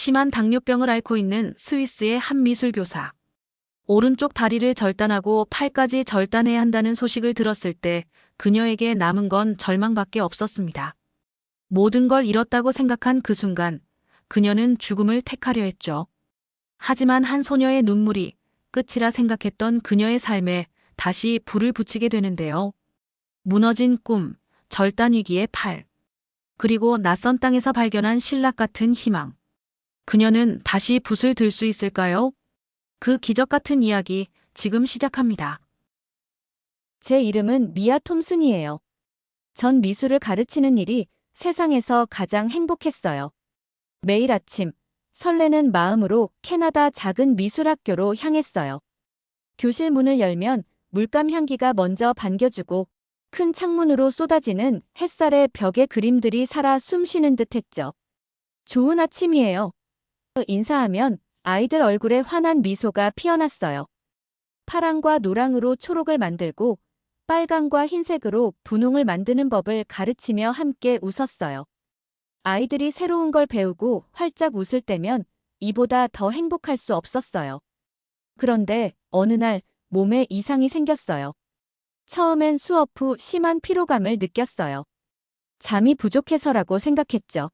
심한 당뇨병을 앓고 있는 스위스의 한 미술교사. 오른쪽 다리를 절단하고 팔까지 절단해야 한다는 소식을 들었을 때 그녀에게 남은 건 절망밖에 없었습니다. 모든 걸 잃었다고 생각한 그 순간 그녀는 죽음을 택하려 했죠. 하지만 한 소녀의 눈물이 끝이라 생각했던 그녀의 삶에 다시 불을 붙이게 되는데요. 무너진 꿈, 절단 위기의 팔, 그리고 낯선 땅에서 발견한 신락 같은 희망. 그녀는 다시 붓을 들 수 있을까요? 그 기적 같은 이야기 지금 시작합니다. 제 이름은 미아 톰슨이에요. 전 미술을 가르치는 일이 세상에서 가장 행복했어요. 매일 아침 설레는 마음으로 캐나다 작은 미술학교로 향했어요. 교실 문을 열면 물감 향기가 먼저 반겨주고 큰 창문으로 쏟아지는 햇살에 벽에 그림들이 살아 숨쉬는 듯 했죠. 좋은 아침이에요. 인사하면 아이들 얼굴에 환한 미소가 피어났어요. 파랑과 노랑으로 초록을 만들고 빨강과 흰색으로 분홍을 만드는 법을 가르치며 함께 웃었어요. 아이들이 새로운 걸 배우고 활짝 웃을 때면 이보다 더 행복할 수 없었어요. 그런데 어느 날 몸에 이상이 생겼어요. 처음엔 수업 후 심한 피로감을 느꼈어요. 잠이 부족해서라고 생각했죠.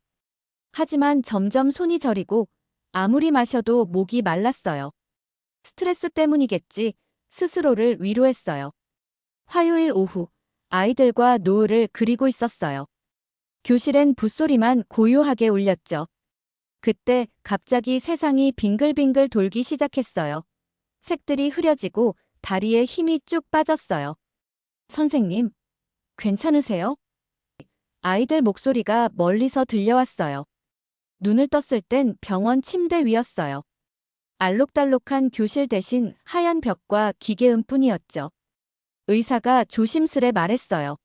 하지만 점점 손이 저리고 아무리 마셔도 목이 말랐어요. 스트레스 때문이겠지 스스로를 위로했어요. 화요일 오후 아이들과 노을을 그리고 있었어요. 교실엔 붓소리만 고요하게 울렸죠. 그때 갑자기 세상이 빙글빙글 돌기 시작했어요. 색들이 흐려지고 다리에 힘이 쭉 빠졌어요. 선생님, 괜찮으세요? 아이들 목소리가 멀리서 들려왔어요. 눈을 떴을 땐 병원 침대 위였어요. 알록달록한 교실 대신 하얀 벽과 기계음뿐이었죠. 의사가 조심스레 말했어요.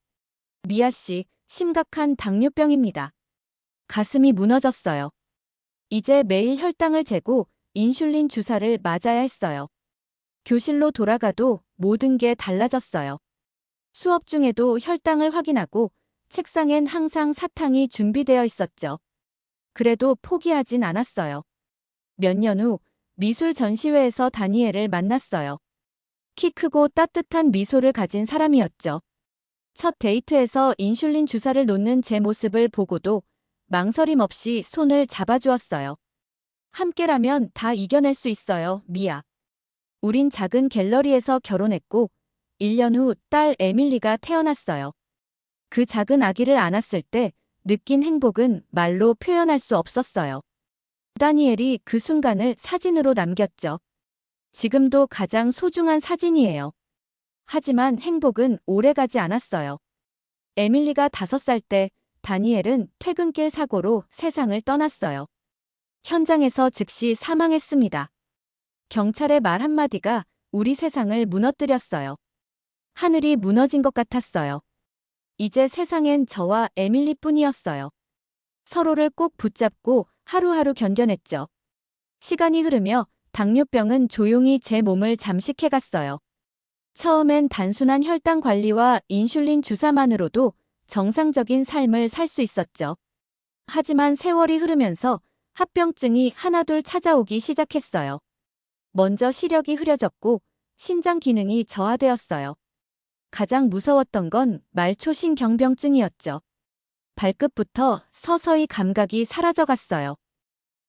미아 씨, 심각한 당뇨병입니다. 가슴이 무너졌어요. 이제 매일 혈당을 재고 인슐린 주사를 맞아야 했어요. 교실로 돌아가도 모든 게 달라졌어요. 수업 중에도 혈당을 확인하고 책상엔 항상 사탕이 준비되어 있었죠. 그래도 포기하진 않았어요. 몇 년 후 미술 전시회에서 다니엘을 만났어요. 키 크고 따뜻한 미소를 가진 사람이었죠. 첫 데이트에서 인슐린 주사를 놓는 제 모습을 보고도 망설임 없이 손을 잡아주었어요. 함께라면 다 이겨낼 수 있어요, 미아. 우린 작은 갤러리에서 결혼했고 1년 후 딸 에밀리가 태어났어요. 그 작은 아기를 안았을 때 느낀 행복은 말로 표현할 수 없었어요. 다니엘이 그 순간을 사진으로 남겼죠. 지금도 가장 소중한 사진이에요. 하지만 행복은 오래가지 않았어요. 에밀리가 5살 때 다니엘은 퇴근길 사고로 세상을 떠났어요. 현장에서 즉시 사망했습니다. 경찰의 말 한마디가 우리 세상을 무너뜨렸어요. 하늘이 무너진 것 같았어요. 이제 세상엔 저와 에밀리뿐이었어요. 서로를 꼭 붙잡고 하루하루 견뎌냈죠. 시간이 흐르며 당뇨병은 조용히 제 몸을 잠식해갔어요. 처음엔 단순한 혈당 관리와 인슐린 주사만으로도 정상적인 삶을 살 수 있었죠. 하지만 세월이 흐르면서 합병증이 하나둘 찾아오기 시작했어요. 먼저 시력이 흐려졌고 신장 기능이 저하되었어요. 가장 무서웠던 건 말초신경병증이었죠. 발끝부터 서서히 감각이 사라져갔어요.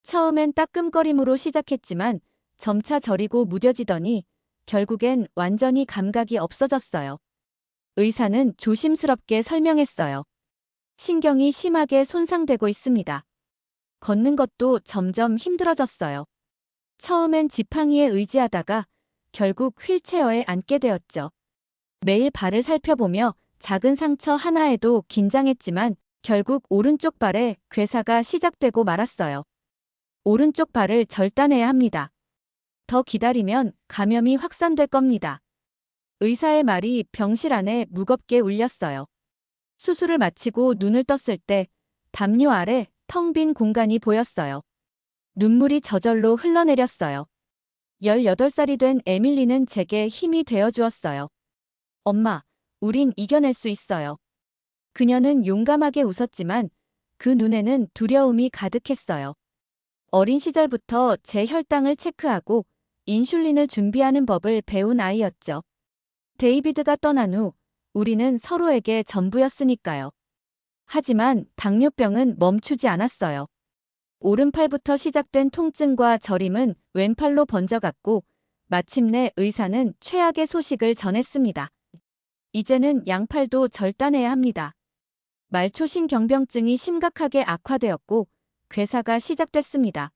처음엔 따끔거림으로 시작했지만 점차 저리고 무뎌지더니 결국엔 완전히 감각이 없어졌어요. 의사는 조심스럽게 설명했어요. 신경이 심하게 손상되고 있습니다. 걷는 것도 점점 힘들어졌어요. 처음엔 지팡이에 의지하다가 결국 휠체어에 앉게 되었죠. 매일 발을 살펴보며 작은 상처 하나에도 긴장했지만 결국 오른쪽 발에 괴사가 시작되고 말았어요. 오른쪽 발을 절단해야 합니다. 더 기다리면 감염이 확산될 겁니다. 의사의 말이 병실 안에 무겁게 울렸어요. 수술을 마치고 눈을 떴을 때 담요 아래 텅 빈 공간이 보였어요. 눈물이 저절로 흘러내렸어요. 18살이 된 에밀리는 제게 힘이 되어 주었어요. 엄마, 우린 이겨낼 수 있어요. 그녀는 용감하게 웃었지만 그 눈에는 두려움이 가득했어요. 어린 시절부터 제 혈당을 체크하고 인슐린을 준비하는 법을 배운 아이였죠. 데이비드가 떠난 후 우리는 서로에게 전부였으니까요. 하지만 당뇨병은 멈추지 않았어요. 오른팔부터 시작된 통증과 저림은 왼팔로 번져갔고 마침내 의사는 최악의 소식을 전했습니다. 이제는 양팔도 절단해야 합니다. 말초신경병증이 심각하게 악화되었고 괴사가 시작됐습니다.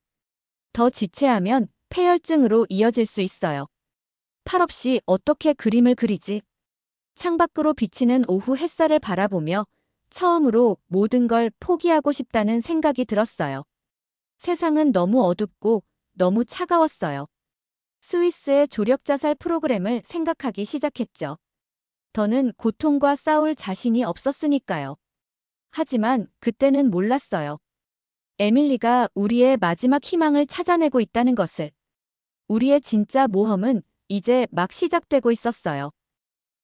더 지체하면 폐혈증으로 이어질 수 있어요. 팔 없이 어떻게 그림을 그리지? 창밖으로 비치는 오후 햇살을 바라보며 처음으로 모든 걸 포기하고 싶다는 생각이 들었어요. 세상은 너무 어둡고 너무 차가웠어요. 스위스의 조력자살 프로그램을 생각하기 시작했죠. 더는 고통과 싸울 자신이 없었으니까요. 하지만 그때는 몰랐어요. 에밀리가 우리의 마지막 희망을 찾아내고 있다는 것을. 우리의 진짜 모험은 이제 막 시작되고 있었어요.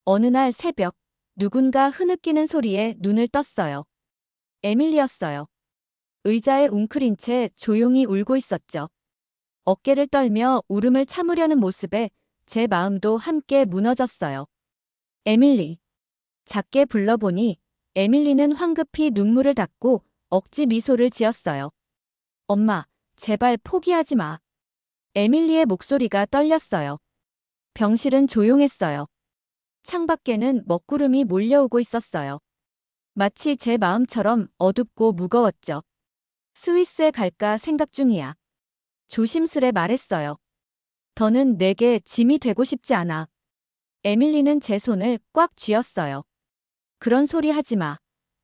어느 날 새벽, 누군가 흐느끼는 소리에 눈을 떴어요. 에밀리였어요. 의자에 웅크린 채 조용히 울고 있었죠. 어깨를 떨며 울음을 참으려는 모습에 제 마음도 함께 무너졌어요. 에밀리. 작게 불러보니 에밀리는 황급히 눈물을 닦고 억지 미소를 지었어요. 엄마, 제발 포기하지 마. 에밀리의 목소리가 떨렸어요. 병실은 조용했어요. 창밖에는 먹구름이 몰려오고 있었어요. 마치 제 마음처럼 어둡고 무거웠죠. 스위스에 갈까 생각 중이야. 조심스레 말했어요. 더는 내게 짐이 되고 싶지 않아. 에밀리는 제 손을 꽉 쥐었어요. 그런 소리 하지 마.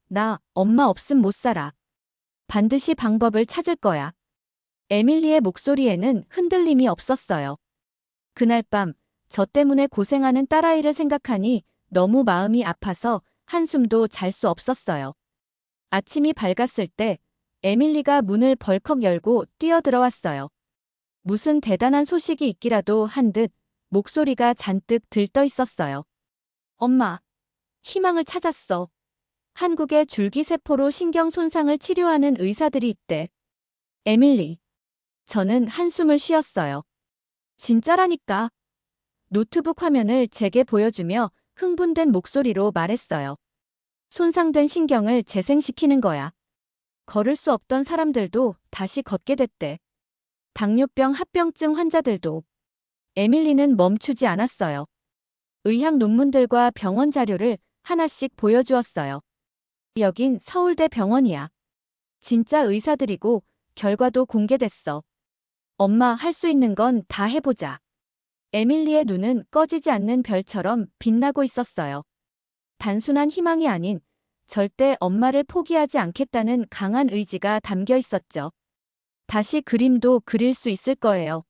나 엄마 없음 못 살아. 반드시 방법을 찾을 거야. 에밀리의 목소리에는 흔들림이 없었어요. 그날 밤, 저 때문에 고생하는 딸아이를 생각하니 너무 마음이 아파서 한숨도 잘 수 없었어요. 아침이 밝았을 때 에밀리가 문을 벌컥 열고 뛰어들어왔어요. 무슨 대단한 소식이 있기라도 한 듯 목소리가 잔뜩 들떠 있었어요. 엄마, 희망을 찾았어. 한국에 줄기세포로 신경 손상을 치료하는 의사들이 있대. 에밀리. 저는 한숨을 쉬었어요. 진짜라니까. 노트북 화면을 제게 보여주며 흥분된 목소리로 말했어요. 손상된 신경을 재생시키는 거야. 걸을 수 없던 사람들도 다시 걷게 됐대. 당뇨병 합병증 환자들도. 에밀리는 멈추지 않았어요. 의학 논문들과 병원 자료를 하나씩 보여주었어요. 여긴 서울대 병원이야. 진짜 의사들이고 결과도 공개됐어. 엄마 할 수 있는 건 다 해보자. 에밀리의 눈은 꺼지지 않는 별처럼 빛나고 있었어요. 단순한 희망이 아닌 절대 엄마를 포기하지 않겠다는 강한 의지가 담겨 있었죠. 다시 그림도 그릴 수 있을 거예요.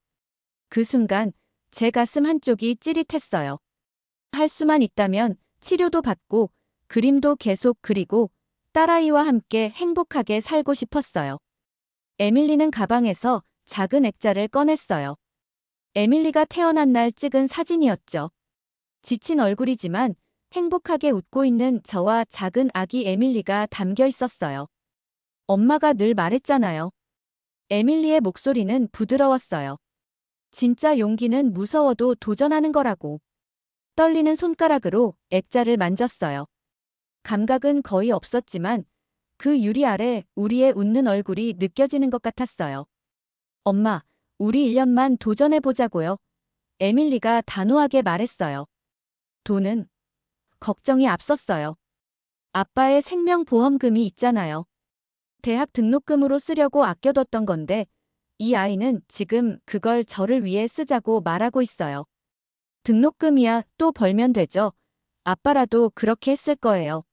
그 순간 제 가슴 한쪽이 찌릿했어요. 할 수만 있다면 치료도 받고 그림도 계속 그리고 딸아이와 함께 행복하게 살고 싶었어요. 에밀리는 가방에서 작은 액자를 꺼냈어요. 에밀리가 태어난 날 찍은 사진이었죠. 지친 얼굴이지만 행복하게 웃고 있는 저와 작은 아기 에밀리가 담겨 있었어요. 엄마가 늘 말했잖아요. 에밀리의 목소리는 부드러웠어요. 진짜 용기는 무서워도 도전하는 거라고. 떨리는 손가락으로 액자를 만졌어요. 감각은 거의 없었지만 그 유리 아래 우리의 웃는 얼굴이 느껴지는 것 같았어요. 엄마, 우리 1년만 도전해보자고요. 에밀리가 단호하게 말했어요. 돈은? 걱정이 앞섰어요. 아빠의 생명보험금이 있잖아요. 대학 등록금으로 쓰려고 아껴뒀던 건데 이 아이는 지금 그걸 저를 위해 쓰자고 말하고 있어요. 등록금이야 또 벌면 되죠. 아빠라도 그렇게 했을 거예요.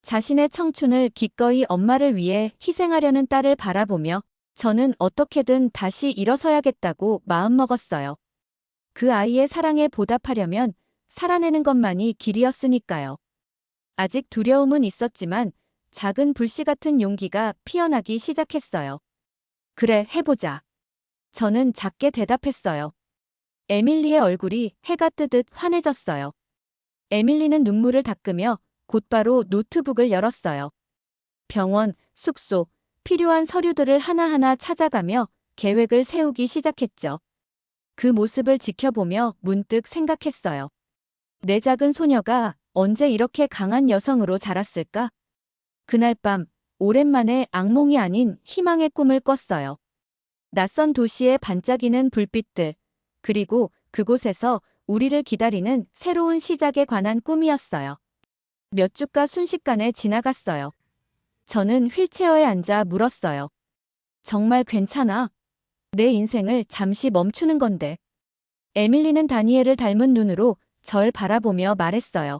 자신의 청춘을 기꺼이 엄마를 위해 희생하려는 딸을 바라보며 저는 어떻게든 다시 일어서야겠다고 마음먹었어요. 그 아이의 사랑에 보답하려면 살아내는 것만이 길이었으니까요. 아직 두려움은 있었지만 작은 불씨 같은 용기가 피어나기 시작했어요. 그래, 해보자. 저는 작게 대답했어요. 에밀리의 얼굴이 해가 뜨듯 환해졌어요. 에밀리는 눈물을 닦으며 곧바로 노트북을 열었어요. 병원, 숙소, 필요한 서류들을 하나하나 찾아가며 계획을 세우기 시작했죠. 그 모습을 지켜보며 문득 생각했어요. 내 작은 소녀가 언제 이렇게 강한 여성으로 자랐을까? 그날 밤, 오랜만에 악몽이 아닌 희망의 꿈을 꿨어요. 낯선 도시의 반짝이는 불빛들, 그리고 그곳에서 우리를 기다리는 새로운 시작에 관한 꿈이었어요. 몇 주가 순식간에 지나갔어요. 저는 휠체어에 앉아 물었어요. 정말 괜찮아? 내 인생을 잠시 멈추는 건데. 에밀리는 다니엘을 닮은 눈으로 절 바라보며 말했어요.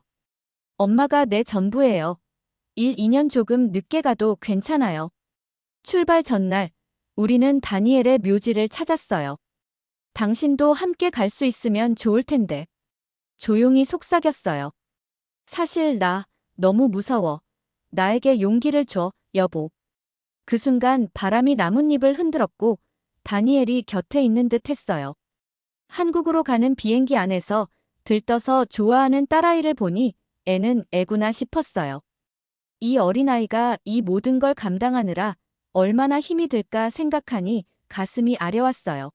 엄마가 내 전부예요. 2년 조금 늦게 가도 괜찮아요. 출발 전날, 우리는 다니엘의 묘지를 찾았어요. 당신도 함께 갈 수 있으면 좋을 텐데. 조용히 속삭였어요. 사실 나 너무 무서워. 나에게 용기를 줘, 여보. 그 순간 바람이 나뭇잎을 흔들었고 다니엘이 곁에 있는 듯 했어요. 한국으로 가는 비행기 안에서 들떠서 좋아하는 딸아이를 보니 애는 애구나 싶었어요. 이 어린아이가 이 모든 걸 감당하느라 얼마나 힘이 들까 생각하니 가슴이 아려왔어요.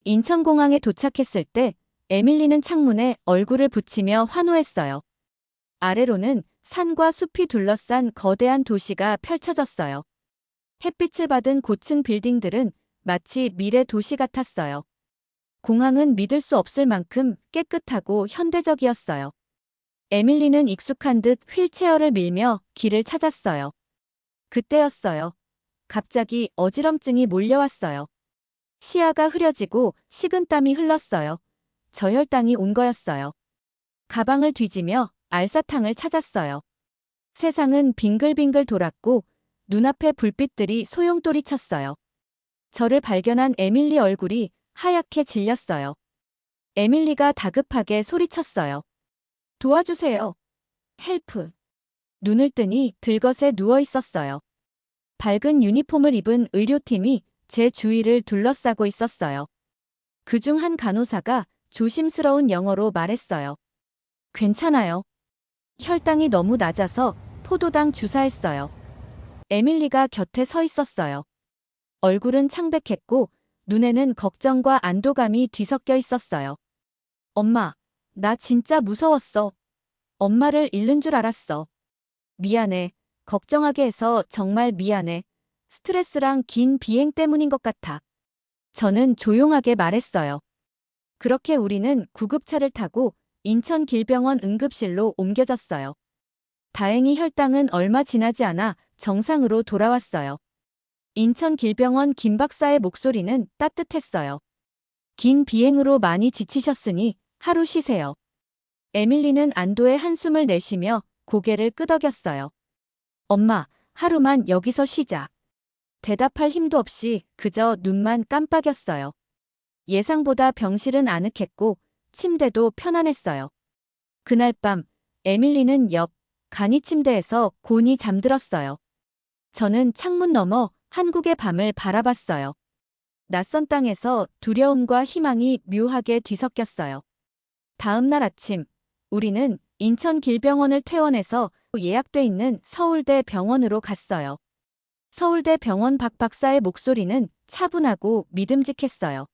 인천공항에 도착했을 때 에밀리는 창문에 얼굴을 붙이며 환호했어요. 아래로는 산과 숲이 둘러싼 거대한 도시가 펼쳐졌어요. 햇빛을 받은 고층 빌딩들은 마치 미래 도시 같았어요. 공항은 믿을 수 없을 만큼 깨끗하고 현대적이었어요. 에밀리는 익숙한 듯 휠체어를 밀며 길을 찾았어요. 그때였어요. 갑자기 어지럼증이 몰려왔어요. 시야가 흐려지고 식은땀이 흘렀어요. 저혈당이 온 거였어요. 가방을 뒤지며 알사탕을 찾았어요. 세상은 빙글빙글 돌았고 눈앞의 불빛들이 소용돌이 쳤어요. 저를 발견한 에밀리 얼굴이 하얗게 질렸어요. 에밀리가 다급하게 소리쳤어요. 도와주세요. 헬프. 눈을 뜨니 들것에 누워 있었어요. 밝은 유니폼을 입은 의료팀이 제 주위를 둘러싸고 있었어요. 그중 한 간호사가 조심스러운 영어로 말했어요. 괜찮아요. 혈당이 너무 낮아서 포도당 주사했어요. 에밀리가 곁에 서 있었어요. 얼굴은 창백했고 눈에는 걱정과 안도감이 뒤섞여 있었어요. 엄마, 나 진짜 무서웠어. 엄마를 잃는 줄 알았어. 미안해. 걱정하게 해서 정말 미안해. 스트레스랑 긴 비행 때문인 것 같아. 저는 조용하게 말했어요. 그렇게 우리는 구급차를 타고 인천길병원 응급실로 옮겨졌어요. 다행히 혈당은 얼마 지나지 않아 정상으로 돌아왔어요. 인천길병원 김 박사의 목소리는 따뜻했어요. 긴 비행으로 많이 지치셨으니 하루 쉬세요. 에밀리는 안도의 한숨을 내쉬며 고개를 끄덕였어요. 엄마, 하루만 여기서 쉬자. 대답할 힘도 없이 그저 눈만 깜빡였어요. 예상보다 병실은 아늑했고 침대도 편안했어요. 그날 밤 에밀리는 옆 간이 침대에서 곤히 잠들었어요. 저는 창문 너머 한국의 밤을 바라봤어요. 낯선 땅에서 두려움과 희망이 묘하게 뒤섞였어요. 다음 날 아침, 우리는 인천길병원을 퇴원해서 예약돼 있는 서울대 병원으로 갔어요. 서울대 병원 박 박사의 목소리는 차분하고 믿음직했어요.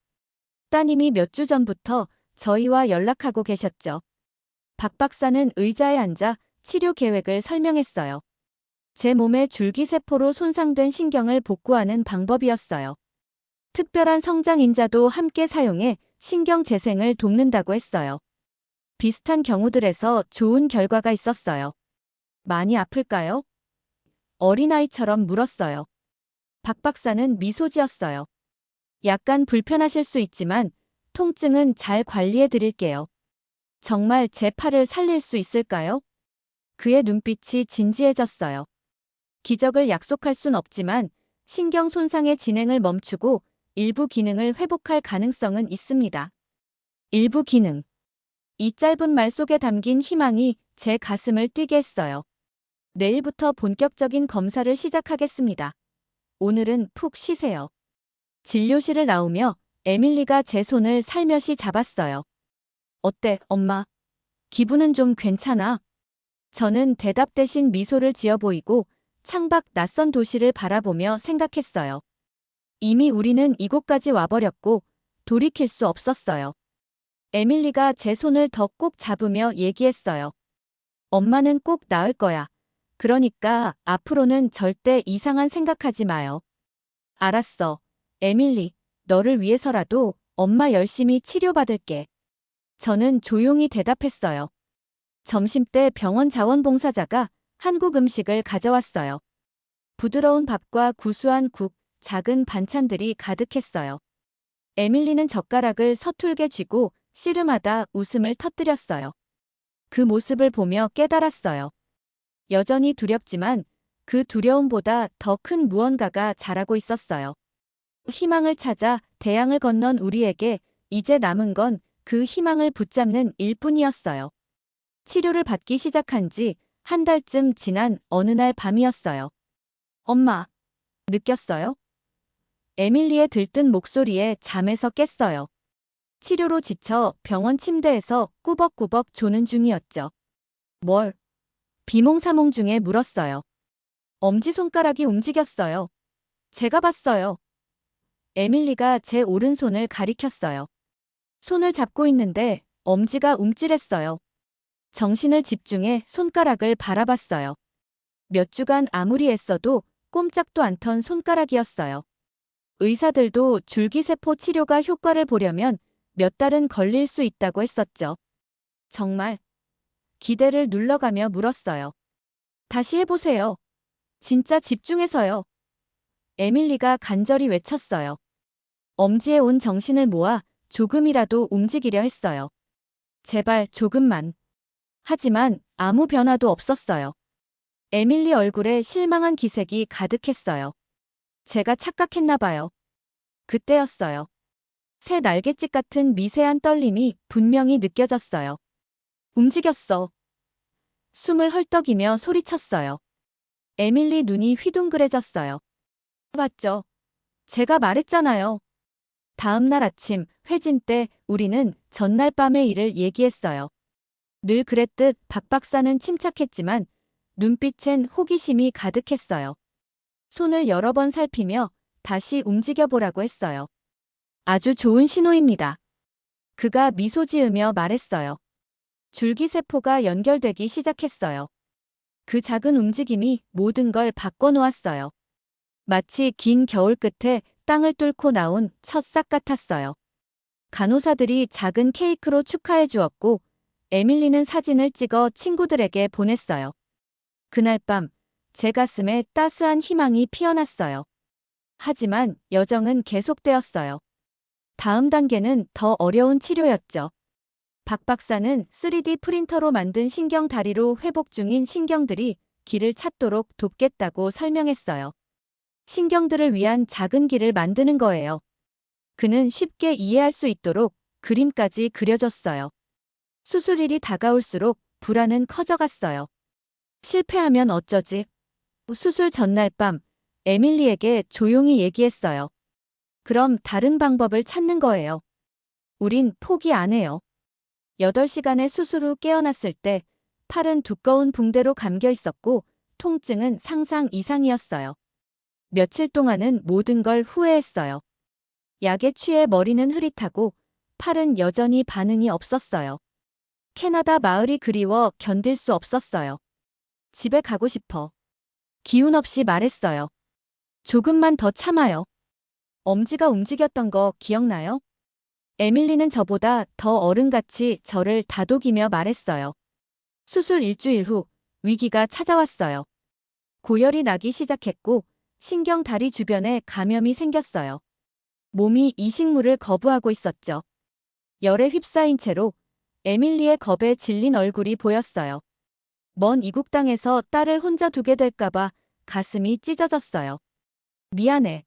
따님이 몇 주 전부터 저희와 연락하고 계셨죠. 박 박사는 의자에 앉아 치료 계획을 설명했어요. 제 몸에 줄기세포로 손상된 신경을 복구하는 방법이었어요. 특별한 성장인자도 함께 사용해 신경 재생을 돕는다고 했어요. 비슷한 경우들에서 좋은 결과가 있었어요. 많이 아플까요? 어린아이처럼 물었어요. 박 박사는 미소 지었어요. 약간 불편하실 수 있지만 통증은 잘 관리해 드릴게요. 정말 제 팔을 살릴 수 있을까요? 그의 눈빛이 진지해졌어요. 기적을 약속할 순 없지만 신경 손상의 진행을 멈추고 일부 기능을 회복할 가능성은 있습니다. 일부 기능. 이 짧은 말 속에 담긴 희망이 제 가슴을 뛰게 했어요. 내일부터 본격적인 검사를 시작하겠습니다. 오늘은 푹 쉬세요. 진료실을 나오며 에밀리가 제 손을 살며시 잡았어요. 어때, 엄마? 기분은 좀 괜찮아? 저는 대답 대신 미소를 지어 보이고 창밖 낯선 도시를 바라보며 생각했어요. 이미 우리는 이곳까지 와버렸고 돌이킬 수 없었어요. 에밀리가 제 손을 더 꼭 잡으며 얘기했어요. 엄마는 꼭 나을 거야. 그러니까 앞으로는 절대 이상한 생각하지 마요. 알았어. 에밀리, 너를 위해서라도 엄마 열심히 치료받을게. 저는 조용히 대답했어요. 점심때 병원 자원봉사자가 한국 음식을 가져왔어요. 부드러운 밥과 구수한 국, 작은 반찬들이 가득했어요. 에밀리는 젓가락을 서툴게 쥐고 씨름하다 웃음을 터뜨렸어요. 그 모습을 보며 깨달았어요. 여전히 두렵지만 그 두려움보다 더 큰 무언가가 자라고 있었어요. 희망을 찾아 대양을 건넌 우리에게 이제 남은 건 그 희망을 붙잡는 일뿐이었어요. 치료를 받기 시작한 지 한 달쯤 지난 어느 날 밤이었어요. 엄마, 느꼈어요? 에밀리의 들뜬 목소리에 잠에서 깼어요. 치료로 지쳐 병원 침대에서 꾸벅꾸벅 조는 중이었죠. 뭘? 비몽사몽 중에 물었어요. 엄지손가락이 움직였어요. 제가 봤어요. 에밀리가 제 오른손을 가리켰어요. 손을 잡고 있는데 엄지가 움찔했어요. 정신을 집중해 손가락을 바라봤어요. 몇 주간 아무리 애써도 꼼짝도 않던 손가락이었어요. 의사들도 줄기세포 치료가 효과를 보려면 몇 달은 걸릴 수 있다고 했었죠. 정말? 기대를 눌러가며 물었어요. 다시 해보세요. 진짜 집중해서요. 에밀리가 간절히 외쳤어요. 엄지에 온 정신을 모아 조금이라도 움직이려 했어요. 제발 조금만. 하지만 아무 변화도 없었어요. 에밀리 얼굴에 실망한 기색이 가득했어요. 제가 착각했나 봐요. 그때였어요. 새 날갯짓 같은 미세한 떨림이 분명히 느껴졌어요. 움직였어. 숨을 헐떡이며 소리쳤어요. 에밀리 눈이 휘둥그레졌어요. 봤죠? 제가 말했잖아요. 다음 날 아침 회진 때 우리는 전날 밤의 일을 얘기했어요. 늘 그랬듯 박 박사는 침착했지만 눈빛엔 호기심이 가득했어요. 손을 여러 번 살피며 다시 움직여보라고 했어요. 아주 좋은 신호입니다. 그가 미소 지으며 말했어요. 줄기세포가 연결되기 시작했어요. 그 작은 움직임이 모든 걸 바꿔놓았어요. 마치 긴 겨울 끝에 땅을 뚫고 나온 첫 싹 같았어요. 간호사들이 작은 케이크로 축하해 주었고 에밀리는 사진을 찍어 친구들에게 보냈어요. 그날 밤 제 가슴에 따스한 희망이 피어났어요. 하지만 여정은 계속되었어요. 다음 단계는 더 어려운 치료였죠. 박 박사는 3D 프린터로 만든 신경 다리로 회복 중인 신경들이 길을 찾도록 돕겠다고 설명했어요. 신경들을 위한 작은 길을 만드는 거예요. 그는 쉽게 이해할 수 있도록 그림까지 그려줬어요. 수술일이 다가올수록 불안은 커져갔어요. 실패하면 어쩌지? 수술 전날 밤 에밀리에게 조용히 얘기했어요. 그럼 다른 방법을 찾는 거예요. 우린 포기 안 해요. 8시간의 수술 후 깨어났을 때 팔은 두꺼운 붕대로 감겨 있었고 통증은 상상 이상이었어요. 며칠 동안은 모든 걸 후회했어요. 약에 취해 머리는 흐릿하고 팔은 여전히 반응이 없었어요. 캐나다 마을이 그리워 견딜 수 없었어요. 집에 가고 싶어. 기운 없이 말했어요. 조금만 더 참아요. 엄지가 움직였던 거 기억나요? 에밀리는 저보다 더 어른같이 저를 다독이며 말했어요. 수술 일주일 후 위기가 찾아왔어요. 고열이 나기 시작했고 신경 다리 주변에 감염이 생겼어요. 몸이 이식물을 거부하고 있었죠. 열에 휩싸인 채로 에밀리의 겁에 질린 얼굴이 보였어요. 먼 이국 땅에서 딸을 혼자 두게 될까봐 가슴이 찢어졌어요. 미안해.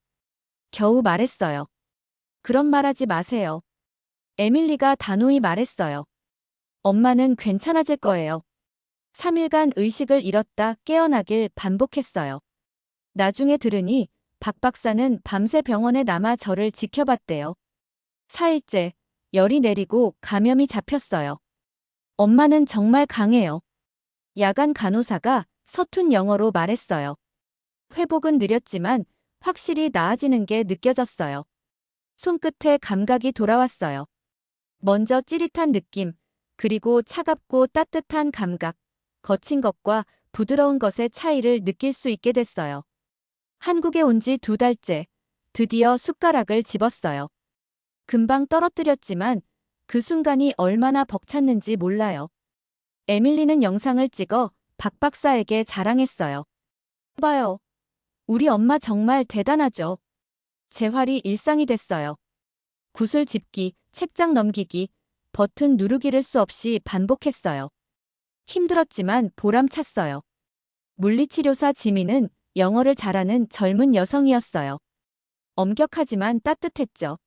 겨우 말했어요. 그런 말하지 마세요. 에밀리가 단호히 말했어요. 엄마는 괜찮아질 거예요. 3일간 의식을 잃었다 깨어나길 반복했어요. 나중에 들으니 박 박사는 밤새 병원에 남아 저를 지켜봤대요. 4일째, 열이 내리고 감염이 잡혔어요. 엄마는 정말 강해요. 야간 간호사가 서툰 영어로 말했어요. 회복은 느렸지만 확실히 나아지는 게 느껴졌어요. 손끝에 감각이 돌아왔어요. 먼저 찌릿한 느낌, 그리고 차갑고 따뜻한 감각, 거친 것과 부드러운 것의 차이를 느낄 수 있게 됐어요. 한국에 온 지 2달째, 드디어 숟가락을 집었어요. 금방 떨어뜨렸지만 그 순간이 얼마나 벅찼는지 몰라요. 에밀리는 영상을 찍어 박 박사에게 자랑했어요. 봐요. 우리 엄마 정말 대단하죠. 재활이 일상이 됐어요. 구슬 집기, 책장 넘기기, 버튼 누르기를 수없이 반복했어요. 힘들었지만 보람찼어요. 물리치료사 지미는 영어를 잘하는 젊은 여성이었어요. 엄격하지만 따뜻했죠.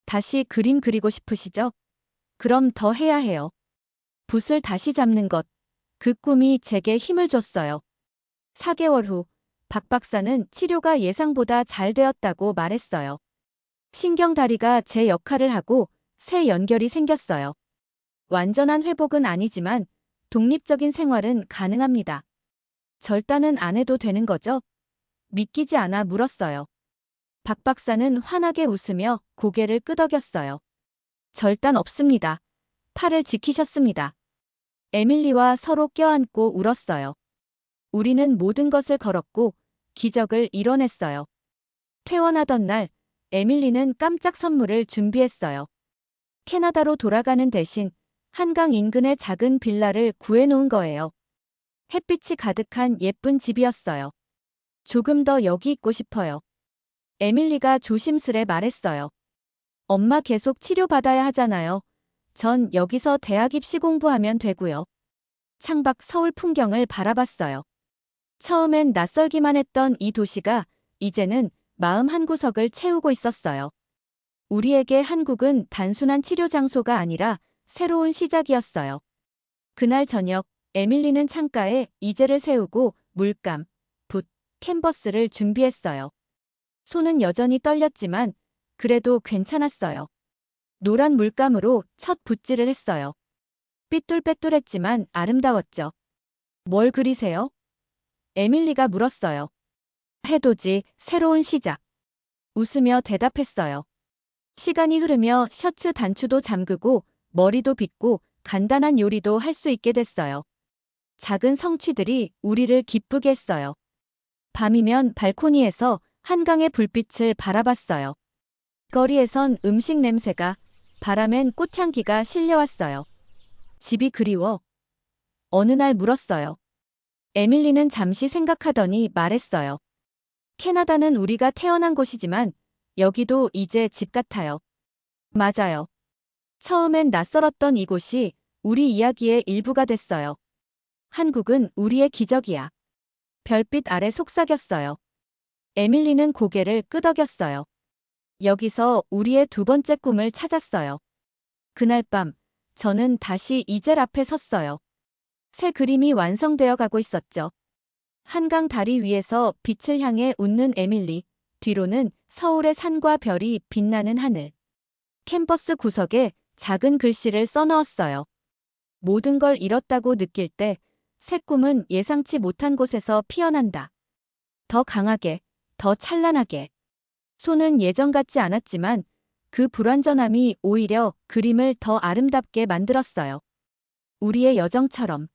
다시 그림 그리고 싶으시죠? 그럼 더 해야 해요. 붓을 다시 잡는 것. 그 꿈이 제게 힘을 줬어요. 4개월 후, 박 박사는 치료가 예상보다 잘 되었다고 말했어요. 신경다리가 제 역할을 하고 새 연결이 생겼어요. 완전한 회복은 아니지만 독립적인 생활은 가능합니다. 절단은 안 해도 되는 거죠? 믿기지 않아 물었어요. 박 박사는 환하게 웃으며 고개를 끄덕였어요. 절단 없습니다. 팔을 지키셨습니다. 에밀리와 서로 껴안고 울었어요. 우리는 모든 것을 걸었고 기적을 이뤄냈어요. 퇴원하던 날, 에밀리는 깜짝 선물을 준비했어요. 캐나다로 돌아가는 대신 한강 인근의 작은 빌라를 구해놓은 거예요. 햇빛이 가득한 예쁜 집이었어요. 조금 더 여기 있고 싶어요. 에밀리가 조심스레 말했어요. 엄마 계속 치료받아야 하잖아요. 전 여기서 대학 입시 공부하면 되고요. 창밖 서울 풍경을 바라봤어요. 처음엔 낯설기만 했던 이 도시가 이제는 마음 한구석을 채우고 있었어요. 우리에게 한국은 단순한 치료 장소가 아니라 새로운 시작이었어요. 그날 저녁, 에밀리는 창가에 이젤을 세우고 물감, 붓, 캔버스를 준비했어요. 손은 여전히 떨렸지만 그래도 괜찮았어요. 노란 물감으로 첫 붓질을 했어요. 삐뚤빼뚤했지만 아름다웠죠. 뭘 그리세요? 에밀리가 물었어요. 해돋이, 새로운 시작. 웃으며 대답했어요. 시간이 흐르며 셔츠 단추도 잠그고 머리도 빗고 간단한 요리도 할 수 있게 됐어요. 작은 성취들이 우리를 기쁘게 했어요. 밤이면 발코니에서 한강의 불빛을 바라봤어요. 거리에선 음식 냄새가, 바람엔 꽃향기가 실려왔어요. 집이 그리워. 어느 날 물었어요. 에밀리는 잠시 생각하더니 말했어요. 캐나다는 우리가 태어난 곳이지만 여기도 이제 집 같아요. 맞아요. 처음엔 낯설었던 이곳이 우리 이야기의 일부가 됐어요. 한국은 우리의 기적이야. 별빛 아래 속삭였어요. 에밀리는 고개를 끄덕였어요. 여기서 우리의 2번째 꿈을 찾았어요. 그날 밤, 저는 다시 이젤 앞에 섰어요. 새 그림이 완성되어 가고 있었죠. 한강 다리 위에서 빛을 향해 웃는 에밀리, 뒤로는 서울의 산과 별이 빛나는 하늘. 캔버스 구석에 작은 글씨를 써넣었어요. 모든 걸 잃었다고 느낄 때 새 꿈은 예상치 못한 곳에서 피어난다. 더 강하게, 더 찬란하게. 손은 예전 같지 않았지만 그 불완전함이 오히려 그림을 더 아름답게 만들었어요. 우리의 여정처럼.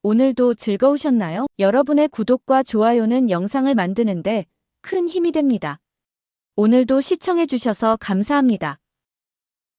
오늘도 즐거우셨나요? 여러분의 구독과 좋아요는 영상을 만드는데 큰 힘이 됩니다. 오늘도 시청해주셔서 감사합니다.